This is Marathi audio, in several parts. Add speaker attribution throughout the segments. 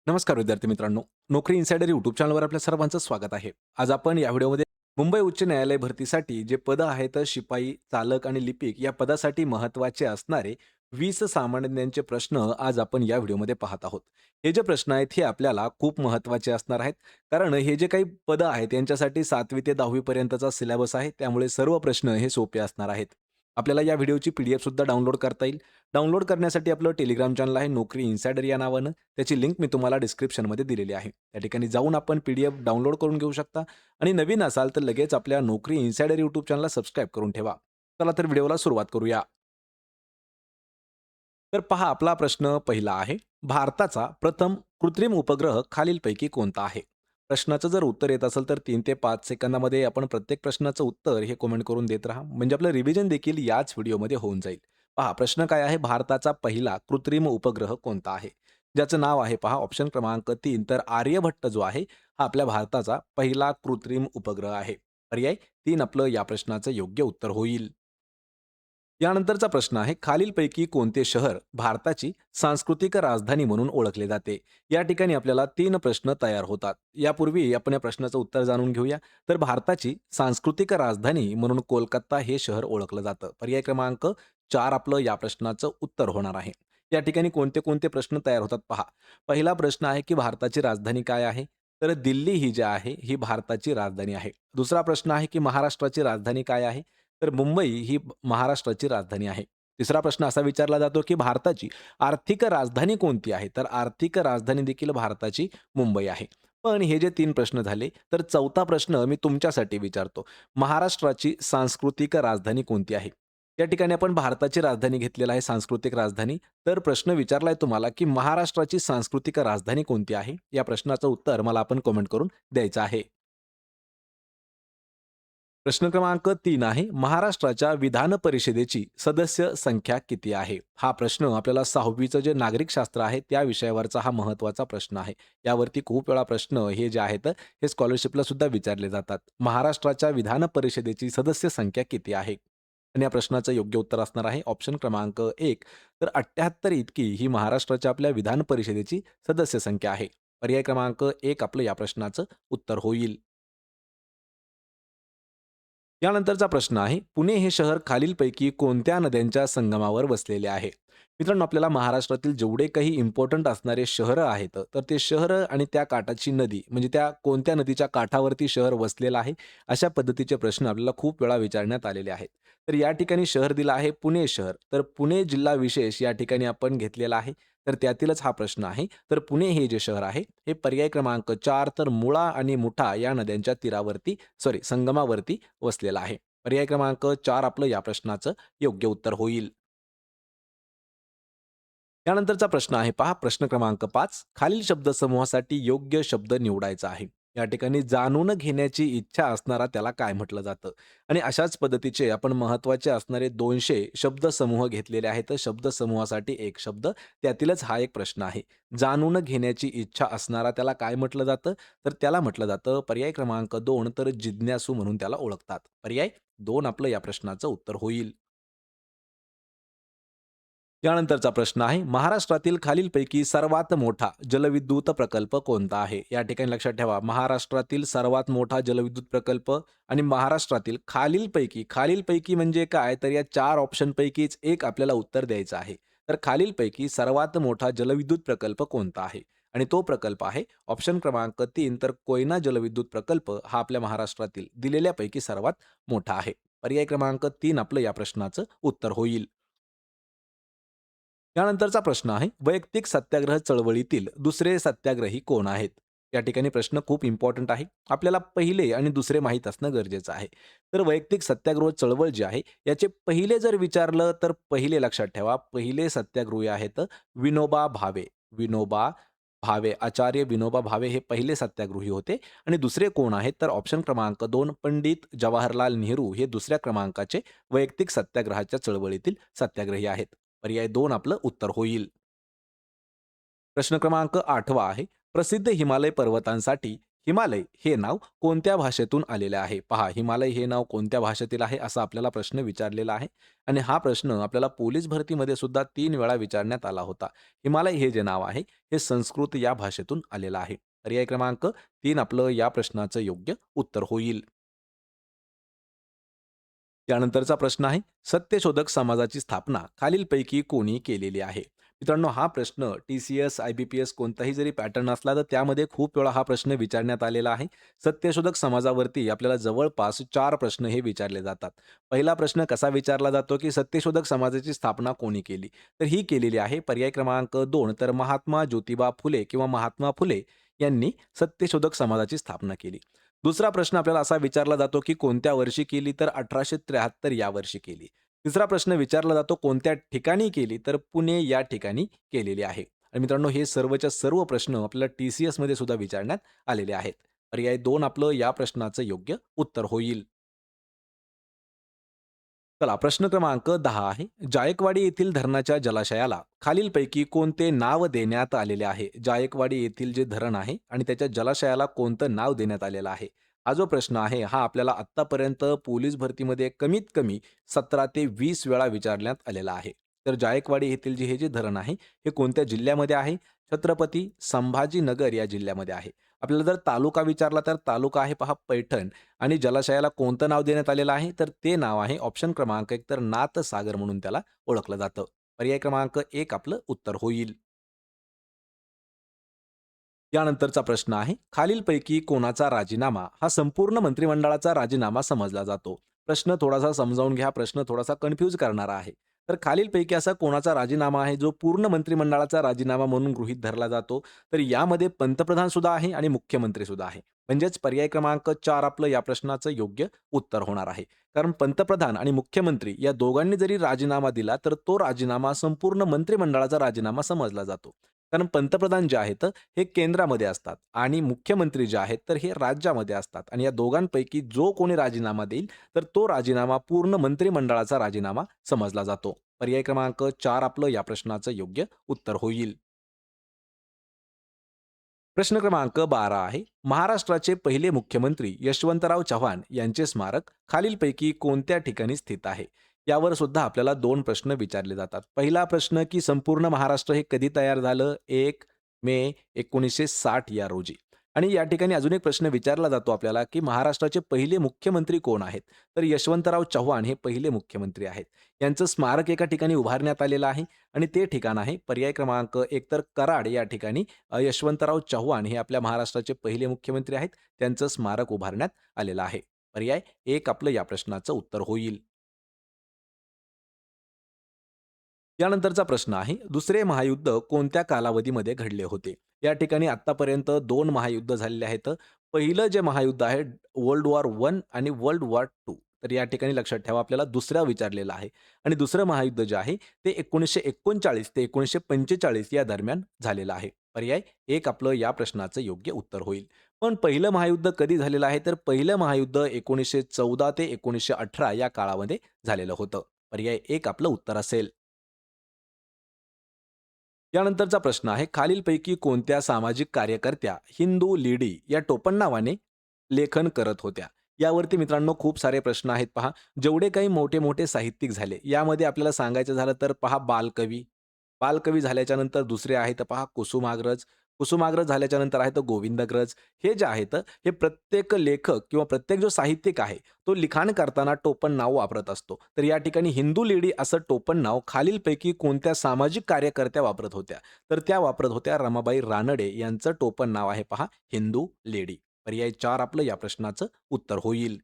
Speaker 1: नमस्कार विद्यार्थी मित्रांनो. नोकरी इनसाइडर यूट्यूब चॅनलवर आपल्या सर्वांचं स्वागत आहे. आज आपण या व्हिडिओमध्ये मुंबई उच्च न्यायालय भरतीसाठी जे पदं आहेत शिपाई, चालक आणि लिपिक या पदासाठी महत्त्वाचे असणारे 20 सामान्य ज्ञानाचे प्रश्न आज आपण या व्हिडिओमध्ये पाहत आहोत. हे जे प्रश्न आहेत हे आपल्याला खूप महत्त्वाचे असणार आहेत. कारण हे जे काही पदं आहेत यांच्यासाठी 7वी ते 10वी पर्यंतचा सिलेबस आहे. त्यामुळे सर्व प्रश्न हे सोपे असणार आहेत. आपल्याला या व्हिडिओची पीडीएफ सुद्धा डाउनलोड करता येईल. डाउनलोड करण्यासाठी आपलं टेलिग्राम चॅनल आहे नोकरी इनसाइडर या नावानं. त्याची लिंक मी तुम्हाला डिस्क्रिप्शनमध्ये दिलेली आहे. त्या ठिकाणी जाऊन आपण पीडीएफ डाउनलोड करून घेऊ शकता आणि नवीन असाल तर लगेच आपल्या नोकरी इनसाइडर यूट्यूब चॅनलला सबस्क्राईब करून ठेवा. चला तर व्हिडिओला सुरुवात करूया. तर पहा आपला प्रश्न पहिला आहे. भारताचा प्रथम कृत्रिम उपग्रह खालीलपैकी कोणता आहे? प्रश्नाचं जर उत्तर येत असेल तर 3 ते 5 सेकंदामध्ये आपण प्रत्येक प्रश्नाचं उत्तर हे कमेंट करून देत राहा. म्हणजे आपलं रिव्हिजन देखील याच व्हिडिओमध्ये होऊन जाईल. पहा प्रश्न काय आहे? भारताचा पहिला कृत्रिम उपग्रह कोणता आहे? ज्याचं नाव आहे पहा ऑप्शन क्रमांक 3 तर आर्यभट्ट जो आहे, हा आपल्या भारताचा पहिला कृत्रिम उपग्रह आहे. पर्याय 3 आपलं या प्रश्नाचं योग्य उत्तर होईल. यानंतरचा प्रश्न आहे खालीलपैकी कोणते शहर भारताची सांस्कृतिक राजधानी म्हणून ओळखले जाते? या ठिकाणी आपल्याला 3 प्रश्न तयार होतात. यापूर्वी आपण या प्रश्नाचं उत्तर जाणून घेऊया. तर भारताची सांस्कृतिक राजधानी म्हणून कोलकाता हे शहर ओळखलं जातं. पर्याय क्रमांक 4 आपलं या प्रश्नाचं उत्तर होणार आहे. या ठिकाणी कोणते-कोणते प्रश्न तयार होतात पहा. पहिला प्रश्न आहे की भारताची राजधानी काय आहे? तर दिल्ली ही जी आहे, ही भारताची राजधानी आहे. दुसरा प्रश्न आहे की महाराष्ट्राची राजधानी काय आहे? तर मुंबई ही महाराष्ट्राची राजधानी आहे. तिसरा प्रश्न असा विचारला जातो, की भारताची आर्थिक राजधानी कोणती आहे? तर आर्थिक राजधानी देखील भारताची मुंबई आहे. पण हे जे 3 प्रश्न झाले, तर चौथा प्रश्न मी तुमच्यासाठी विचारतो. महाराष्ट्राची सांस्कृतिक राजधानी कोणती आहे? या ठिकाणी आपण भारताची राजधानी घेतलेला आहे, सांस्कृतिक राजधानी. तर प्रश्न विचारलाय तुम्हाला, की महाराष्ट्राची सांस्कृतिक राजधानी कोणती आहे? या प्रश्नाचं उत्तर मला आपण कमेंट करून द्यायचं आहे. प्रश्न क्रमांक 3 आहे. महाराष्ट्राच्या विधान परिषदेची सदस्य संख्या किती आहे? हा प्रश्न आपल्याला 6वीचं जे नागरिकशास्त्र आहे, त्या विषयावरचा हा महत्त्वाचा प्रश्न आहे. यावरती खूप वेळा प्रश्न हे जे आहेत, हे स्कॉलरशिपला सुद्धा विचारले जातात. महाराष्ट्राच्या विधान परिषदेची सदस्य संख्या किती आहे? आणि या प्रश्नाचं योग्य उत्तर असणार आहे ऑप्शन क्रमांक 1 तर 78 इतकी ही महाराष्ट्राच्या आपल्या विधान परिषदेची सदस्य संख्या आहे. पर्याय क्रमांक 1 आपलं या प्रश्नाचं उत्तर होईल. यानंतरचा प्रश्न आहे, पुणे हे शहर खालीलपैकी कोणत्या नद्यांच्या संगमावर वसलेले आहे? मित्रांनो, आपल्याला महाराष्ट्रातील जेवढे काही इम्पोर्टंट असणारे शहरं आहेत, तर ते शहरं आणि त्या काठाची नदी, म्हणजे त्या कोणत्या नदीच्या काठावरती शहर वसलेलं आहे, अशा पद्धतीचे प्रश्न आपल्याला खूप वेळा विचारण्यात आलेले आहेत. तर या ठिकाणी शहर दिलं आहे पुणे शहर. तर पुणे जिल्हा विशेष या ठिकाणी आपण घेतलेला आहे. तर त्यातीलच हा प्रश्न आहे. तर पुणे हे जे शहर आहे, हे पर्याय क्रमांक 4 तर मुळा आणि मुठा या नद्यांच्या तीरावरती संगमावरती वसलेला आहे. पर्याय क्रमांक 4 आपलं या प्रश्नाचं योग्य उत्तर होईल. त्यानंतरचा प्रश्न आहे पहा प्रश्न क्रमांक 5 खालील शब्दसमूहासाठी योग्य शब्द निवडायचा आहे. या ठिकाणी जाणून घेण्याची इच्छा असणारा त्याला काय म्हटलं जातं? आणि अशाच पद्धतीचे आपण महत्त्वाचे असणारे 200 शब्दसमूह घेतलेले आहेत. तर शब्दसमूहासाठी एक शब्द त्यातीलच हा एक प्रश्न आहे. जाणून घेण्याची इच्छा असणारा त्याला काय म्हटलं जातं? तर त्याला म्हटलं जातं पर्याय क्रमांक 2 तर जिज्ञासू म्हणून त्याला ओळखतात. पर्याय 2 आपलं या प्रश्नाचं उत्तर होईल. यानंतरचा प्रश्न आहे, महाराष्ट्रातील खालीलपैकी सर्वात मोठा जलविद्युत प्रकल्प कोणता आहे? या ठिकाणी लक्षात ठेवा, महाराष्ट्रातील सर्वात मोठा जलविद्युत प्रकल्प आणि महाराष्ट्रातील खालीलपैकी, खालीलपैकी म्हणजे काय? तर या 4 ऑप्शनपैकीच एक आपल्याला उत्तर द्यायचं आहे. तर खालीलपैकी सर्वात मोठा जलविद्युत प्रकल्प कोणता आहे? आणि तो प्रकल्प आहे ऑप्शन क्रमांक 3 तर कोयना जलविद्युत प्रकल्प हा आपल्या महाराष्ट्रातील दिलेल्यापैकी सर्वात मोठा आहे. पर्याय क्रमांक 3 आपलं या प्रश्नाचं उत्तर होईल. यानंतरचा प्रश्न आहे, वैयक्तिक सत्याग्रह चळवळीतील दुसरे सत्याग्रही कोण आहेत? या ठिकाणी प्रश्न खूप इम्पॉर्टंट आहे. आपल्याला पहिले आणि दुसरे माहीत असणं गरजेचं आहे. तर वैयक्तिक सत्याग्रह चळवळ जी आहे, याचे पहिले जर विचारलं तर पहिले लक्षात ठेवा, पहिले सत्याग्रही आहेत विनोबा भावे. विनोबा भावे, आचार्य विनोबा भावे हे पहिले सत्याग्रही होते आणि दुसरे कोण आहेत? तर ऑप्शन क्रमांक 2 पंडित जवाहरलाल नेहरू हे दुसऱ्या क्रमांकाचे वैयक्तिक सत्याग्रहाच्या चळवळीतील सत्याग्रही आहेत. पर्याय 2 आपलं उत्तर होईल. प्रश्न क्रमांक 8वा आहे. प्रसिद्ध हिमालय पर्वतांसाठी हिमालय हे नाव कोणत्या भाषेतून आलेले आहे? पहा, हिमालय हे नाव कोणत्या भाषेतील आहे असा आपल्याला प्रश्न विचारलेला आहे आणि हा प्रश्न आपल्याला पोलीस भरतीमध्ये सुद्धा 3 वेळा विचारण्यात आला होता. हिमालय हे जे नाव आहे, हे संस्कृत या भाषेतून आलेलं आहे. पर्याय क्रमांक 3 आपलं या प्रश्नाचं योग्य उत्तर होईल. त्यानंतरचा प्रश्न आहे, सत्यशोधक समाजाची स्थापना खालीलपैकी कोणी केलेली आहे? मित्रांनो, हा प्रश्न टी-सी-एस, आय-बी-पी-एस कोणताही जरी पॅटर्न असला, तर त्यामध्ये खूप वेळा हा प्रश्न विचारण्यात आलेला आहे. सत्यशोधक समाजावरती आपल्याला जवळपास 4 प्रश्न हे विचारले जातात. पहिला प्रश्न कसा विचारला जातो, की सत्यशोधक समाजाची स्थापना कोणी केली? तर ही केलेली आहे पर्याय क्रमांक 2 तर महात्मा ज्योतिबा फुले किंवा महात्मा फुले यांनी सत्यशोधक समाजाची स्थापना केली. दुसरा प्रश्न आपल्याला असा विचारला जातो, की कोणत्या वर्षी केली? तर 1873 या वर्षी केली. तिसरा प्रश्न विचारला जातो, कोणत्या ठिकाणी केली? तर पुणे या ठिकाणी केलेली आहे. आणि मित्रांनो, हे सर्वच्या सर्व प्रश्न आपल्याला टी-सी-एसमध्ये सुद्धा विचारण्यात आलेले आहेत. पर्याय 2 आपलं या प्रश्नाचं योग्य उत्तर होईल. चला प्रश्न क्रमांक 10 आहे. जायकवाडी येथील धरणाच्या जलाशयाला खालीलपैकी कोणते नाव देण्यात आलेले आहे? जायकवाडी येथील जे धरण आहे आणि त्याच्या जलाशयाला कोणतं नाव देण्यात आलेलं आहे? हा जो प्रश्न आहे, हा आपल्याला आत्तापर्यंत पोलीस भरतीमध्ये कमीत कमी 17 ते 20 वेळा विचारण्यात आलेला आहे. तर जायकवाडी येथील हे जे धरण आहे, हे कोणत्या जिल्ह्यामध्ये आहे? छत्रपती संभाजीनगर या जिल्ह्यामध्ये आहे. आपल्याला जर तालुका विचारला, तर तालुका आहे पहा पैठण आणि जलाशयाला कोणतं नाव देण्यात आलेलं आहे? तर ते नाव आहे ऑप्शन क्रमांक 1 तर नाथसागर म्हणून त्याला ओळखलं जातं. पर्याय क्रमांक 1 आपलं उत्तर होईल. यानंतरचा प्रश्न आहे, खालीलपैकी कोणाचा राजीनामा हा संपूर्ण मंत्रिमंडळाचा राजीनामा समजला जातो? प्रश्न थोडासा समजावून घ्या. प्रश्न थोडासा कन्फ्यूज करणारा आहे. तर खालीलपैकी असा कोणाचा राजीनामा आहे, जो पूर्ण मंत्रिमंडळाचा राजीनामा म्हणून गृहीत धरला जातो? तर यामध्ये पंतप्रधान सुद्धा आहे आणि मुख्यमंत्री सुद्धा आहे. म्हणजेच पर्याय क्रमांक 4 आपलं या प्रश्नाचं योग्य उत्तर होणार आहे. कारण पंतप्रधान आणि मुख्यमंत्री या दोघांनी जरी राजीनामा दिला, तर तो राजीनामा संपूर्ण मंत्रिमंडळाचा राजीनामा समजला जातो. कारण पंतप्रधान जे आहेत, हे केंद्रामध्ये असतात आणि मुख्यमंत्री जे आहेत, तर हे राज्यामध्ये असतात आणि या दोघांपैकी जो कोणी राजीनामा देईल, तर तो राजीनामा पूर्ण मंत्रिमंडळाचा राजीनामा समजला जातो. पर्याय क्रमांक 4 आपलं या प्रश्नाचं योग्य उत्तर होईल. प्रश्न क्रमांक 12 आहे. महाराष्ट्राचे पहिले मुख्यमंत्री यशवंतराव चव्हाण यांचे स्मारक खालीलपैकी कोणत्या ठिकाणी स्थित आहे? यावर सुद्धा आपल्याला 2 प्रश्न विचारले जातात. पहिला प्रश्न की संपूर्ण महाराष्ट्र हे कधी तयार झालं? 1 मे 1960 या रोजी. आणि या ठिकाणी अजून एक प्रश्न विचारला जातो आपल्याला, की महाराष्ट्राचे पहिले मुख्यमंत्री कोण आहेत? तर यशवंतराव चव्हाण हे पहिले मुख्यमंत्री आहेत. यांचं स्मारक एका ठिकाणी उभारण्यात आलेलं आहे आणि ते ठिकाण आहे पर्याय क्रमांक 1 तर कराड या ठिकाणी यशवंतराव चव्हाण हे आपल्या महाराष्ट्राचे पहिले मुख्यमंत्री आहेत. त्यांचं स्मारक उभारण्यात आलेलं आहे. पर्याय 1 आपलं या प्रश्नाचं उत्तर होईल. यानंतरचा प्रश्न आहे, दुसरे महायुद्ध कोणत्या कालावधीमध्ये घडले होते? या ठिकाणी आत्तापर्यंत 2 महायुद्ध झालेले आहेत. पहिलं जे महायुद्ध आहे वर्ल्ड वॉर 1 आणि वर्ल्ड वॉर 2. तर या ठिकाणी लक्षात ठेवा आपल्याला दुसरा विचारलेला आहे आणि दुसरं महायुद्ध जे आहे ते 1939 ते 1945 या दरम्यान झालेलं आहे. पर्याय 1 आपलं या प्रश्नाचं योग्य उत्तर होईल. पण पहिलं महायुद्ध कधी झालेलं आहे? तर पहिलं महायुद्ध 1914 ते 1918 या काळामध्ये झालेलं होतं. पर्याय 1 आपलं उत्तर असेल. यानंतरचा प्रश्न आहे, खालीलपैकी कोणत्या सामाजिक कार्यकर्त्या हिंदू लेडी या टोपणनावाने लेखन करत होत्या? यावरती मित्रांनो खूप सारे प्रश्न आहेत पहा. जेवढे काही मोठे-मोठे साहित्यिक झाले, यामध्ये आपल्याला सांगायचं झालं तर पहा बालकवी. बालकवी झाल्याच्या नंतर दुसरे आहेत पहा कुसुमाग्रज. कुसुमाग्रज झाल्याच्या नंतर आहेत गोविंदग्रज. हे जे आहेत, हे प्रत्येक लेखक किंवा प्रत्येक जो साहित्यिक आहे, तो लिखाण करताना टोपण नाव वापरत असतो. तर या ठिकाणी हिंदू लेडी असं टोपण नाव खालीलपैकी कोणत्या सामाजिक कार्यकर्त्या वापरत होत्या? तर त्या वापरत होत्या रमाबाई रानडे यांचं टोपण नाव आहे पहा हिंदू लेडी. पर्याय 4 आपलं या प्रश्नाचं उत्तर होईल.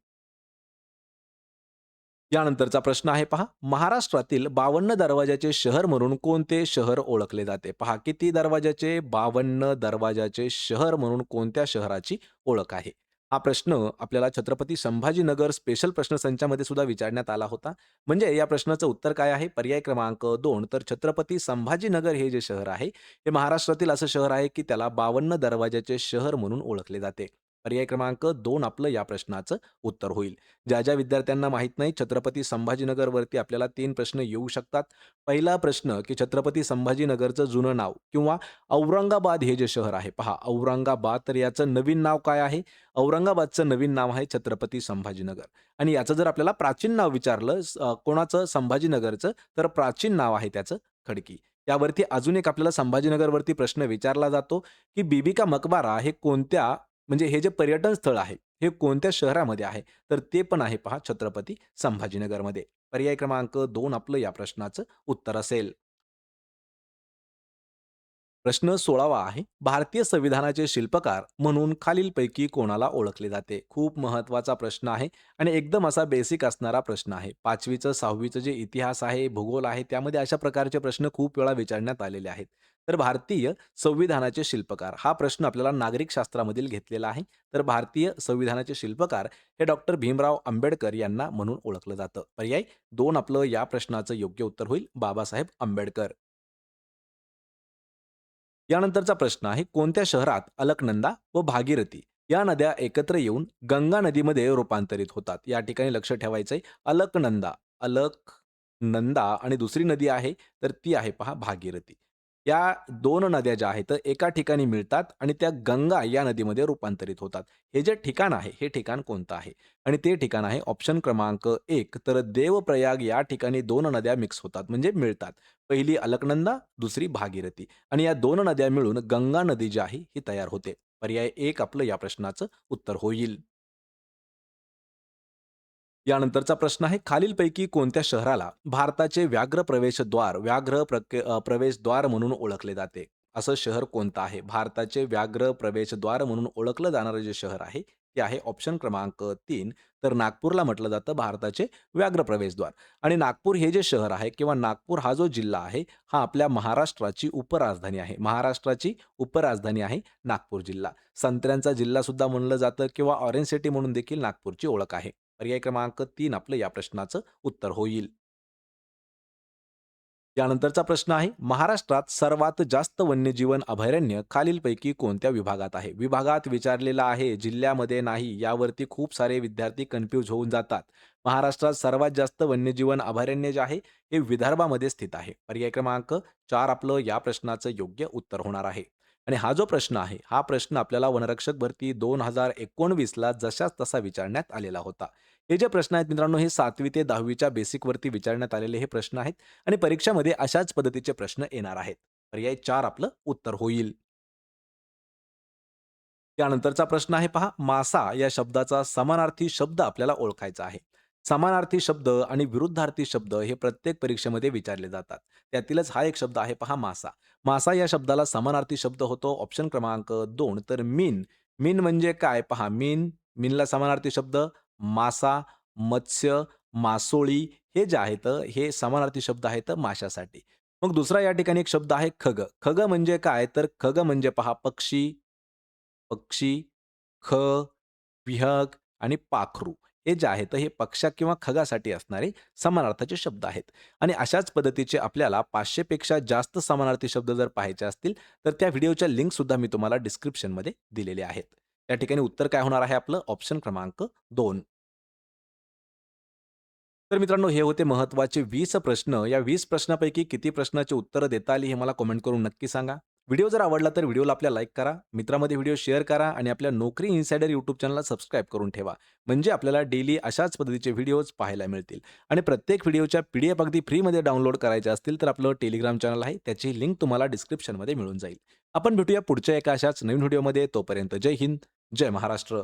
Speaker 1: यानंतरचा प्रश्न आहे पहा, महाराष्ट्रातील 52 दरवाजाचे शहर म्हणून कोणते शहर ओळखले जाते? पहा किती दरवाजाचे? 52 दरवाजाचे शहर म्हणून कोणत्या शहराची ओळख आहे? हा प्रश्न आपल्याला छत्रपती संभाजीनगर स्पेशल प्रश्नसंचामध्ये सुद्धा विचारण्यात आला होता. म्हणजे या प्रश्नाचं उत्तर काय आहे? पर्याय क्रमांक 2 तर छत्रपती संभाजीनगर हे जे शहर आहे, हे महाराष्ट्रातील असं शहर आहे, की त्याला 52 दरवाजाचे शहर म्हणून ओळखले जाते. पर्याय क्रमांक 2 आपलं या प्रश्नाचं उत्तर होईल. ज्या ज्या विद्यार्थ्यांना माहीत नाही छत्रपती संभाजीनगरवरती आपल्याला 3 प्रश्न येऊ शकतात. पहिला प्रश्न की छत्रपती संभाजीनगरचं जुनं नाव किंवा औरंगाबाद हे जे शहर आहे पहा औरंगाबाद तर याचं नवीन नाव काय आहे? औरंगाबादचं नवीन नाव आहे छत्रपती संभाजीनगर आणि याचं जर आपल्याला प्राचीन नाव विचारलं कोणाचं संभाजीनगरचं तर प्राचीन नाव आहे त्याचं खडकी. त्यावरती अजून एक आपल्याला संभाजीनगरवरती प्रश्न विचारला जातो, की बीबी का मकबरा हे कोणत्या म्हणजे हे जे पर्यटन स्थळ आहे, हे कोणत्या शहरामध्ये आहे? तर ते पण आहे पहा छत्रपती संभाजीनगरमध्ये. पर्याय क्रमांक 2 आपलं या प्रश्नाचं उत्तर असेल. प्रश्न 16वा आहे. भारतीय संविधानाचे शिल्पकार म्हणून खालीलपैकी कोणाला ओळखले जाते? खूप महत्त्वाचा प्रश्न आहे आणि एकदम असा बेसिक असणारा प्रश्न आहे. 5वीचं 6वीचं जे इतिहास आहे, भूगोल आहे, त्यामध्ये अशा प्रकारचे प्रश्न खूप वेळा विचारण्यात आलेले आहेत. तर भारतीय संविधानाचे शिल्पकार हा प्रश्न आपल्याला नागरिक शास्त्रामधील घेतलेला आहे. तर भारतीय संविधानाचे शिल्पकार हे डॉक्टर भीमराव आंबेडकर यांना म्हणून ओळखलं जातं. पर्याय 2 आपलं या प्रश्नाचं योग्य उत्तर होईल. बाबासाहेब आंबेडकर. यानंतरचा प्रश्न आहे, कोणत्या शहरात अलकनंदा व भागीरथी या नद्या एकत्र येऊन गंगा नदीमध्ये रूपांतरित होतात? या ठिकाणी लक्ष ठेवायचं आहे. अलकनंदा, अलकनंदा आणि दुसरी नदी आहे, तर ती आहे पहा भागीरथी. या 2 नद्या ज्या आहेत, एका ठिकाणी मिळतात आणि त्या गंगा या नदीमध्ये रूपांतरित होतात. हे जे ठिकाण आहे, हे ठिकाण कोणतं आहे? आणि ते ठिकाण आहे ऑप्शन क्रमांक 1 तर देवप्रयाग या ठिकाणी 2 नद्या मिक्स होतात म्हणजे मिळतात. पहिली अलकनंदा, दुसरी भागीरथी आणि या 2 नद्या मिळून गंगा नदी जी आहे ही तयार होते. पर्याय 1 आपलं या प्रश्नाचं उत्तर होईल. यानंतरचा प्रश्न आहे, खालीलपैकी कोणत्या शहराला भारताचे प्रवेशद्वार म्हणून ओळखले जाते? असं शहर कोणतं आहे? भारताचे व्याघ्र प्रवेशद्वार म्हणून ओळखलं जाणारं जे शहर आहे, ते आहे ऑप्शन क्रमांक 3 तर नागपूरला म्हटलं जातं भारताचे व्याघ्र प्रवेशद्वार आणि नागपूर हे जे शहर आहे किंवा नागपूर हा जो जिल्हा आहे, हा आपल्या महाराष्ट्राची उपराजधानी आहे. महाराष्ट्राची उपराजधानी आहे नागपूर जिल्हा. संत्र्यांचा जिल्हा सुद्धा म्हणलं जातं किंवा ऑरेंज सिटी म्हणून देखील नागपूरची ओळख आहे. पर्याय क्रमांक 3 आपलं या प्रश्नाचं उत्तर होईल. यानंतरचा प्रश्न आहे, महाराष्ट्रात सर्वात जास्त वन्यजीवन अभयारण्य खालीलपैकी कोणत्या विभागात आहे? विभागात विचारलेला आहे, जिल्ह्यामध्ये नाही. यावरती खूप सारे विद्यार्थी कन्फ्यूज होऊन जातात. महाराष्ट्रात सर्वात जास्त वन्यजीवन अभयारण्य जे आहे, हे विदर्भामध्ये स्थित आहे. पर्याय क्रमांक 4 आपलं या प्रश्नाचं योग्य उत्तर होणार आहे. आणि हा जो प्रश्न आहे, हा प्रश्न आपल्याला वनरक्षक भरती 2019ला जशाच तसा विचारण्यात आलेला होता. हे जे प्रश्न आहेत मित्रांनो, हे 7वी ते 10वीच्या बेसिकवरती विचारण्यात आलेले हे प्रश्न आहेत आणि परीक्षामध्ये अशाच पद्धतीचे प्रश्न येणार आहेत. पर्याय 4 आपलं उत्तर होईल. त्यानंतरचा प्रश्न आहे पहा, मासा या शब्दाचा समानार्थी शब्द आपल्याला ओळखायचा आहे. समानार्थी शब्द आणि विरुद्धार्थी शब्द हे प्रत्येक परीक्षेमध्ये विचारले जातात. त्यातीलच हा एक शब्द आहे पहा मासा. मासा या शब्दाला समानार्थी शब्द होतो ऑप्शन क्रमांक 2 तर मीन. मीन म्हणजे काय? पहा मीनला समानार्थी शब्द मासा, मत्स्य, मासोळी हे जे आहेत हे समानार्थी शब्द आहेत माशासाठी. मग दुसरा या ठिकाणी एक शब्द आहे खग. खग म्हणजे काय? तर खग म्हणजे पहा पक्षी, पक्षी, ख, विहग आणि पाखरू हे जे आहेत हे पक्षा किंवा खगासाठी असणारे समानार्थाचे शब्द आहेत. आणि अशाच पद्धतीचे आपल्याला 500 पेक्षा जास्त समानार्थी शब्द जर पाहायचे असतील, तर त्या व्हिडिओच्या लिंकसुद्धा मी तुम्हाला डिस्क्रिप्शनमध्ये दिलेले आहेत. त्या ठिकाणी उत्तर काय होणार आहे आपलं ऑप्शन क्रमांक 2. तर मित्रांनो, हे होते महत्त्वाचे 20 प्रश्न. या 20 प्रश्नापैकी किती प्रश्नाची उत्तरं देता आली हे मला कमेंट करून नक्की सांगा. व्हिडिओ जर आवडला तर व्हिडिओला आपल्या लाईक करा, मित्रामध्ये व्हिडिओ शेअर करा आणि आपल्या नोकरी इन्साइडर यूट्यूब चॅनलला सबस्क्राईब करून ठेवा. म्हणजे आपल्याला डेली अशाच पद्धतीचे व्हिडिओज पाहायला मिळतील. आणि प्रत्येक व्हिडिओच्या पी-डी-एफ अगदी फ्रीमध्ये डाउनलोड करायच्या असतील तर आपलं टेलिग्राम चॅनल आहे, त्याची लिंक तुम्हाला डिस्क्रिप्शनमध्ये मिळून जाईल. आपण भेटूया पुढच्या एका अशाच नवीन व्हिडिओमध्ये. तोपर्यंत जय हिंद, जय महाराष्ट्र.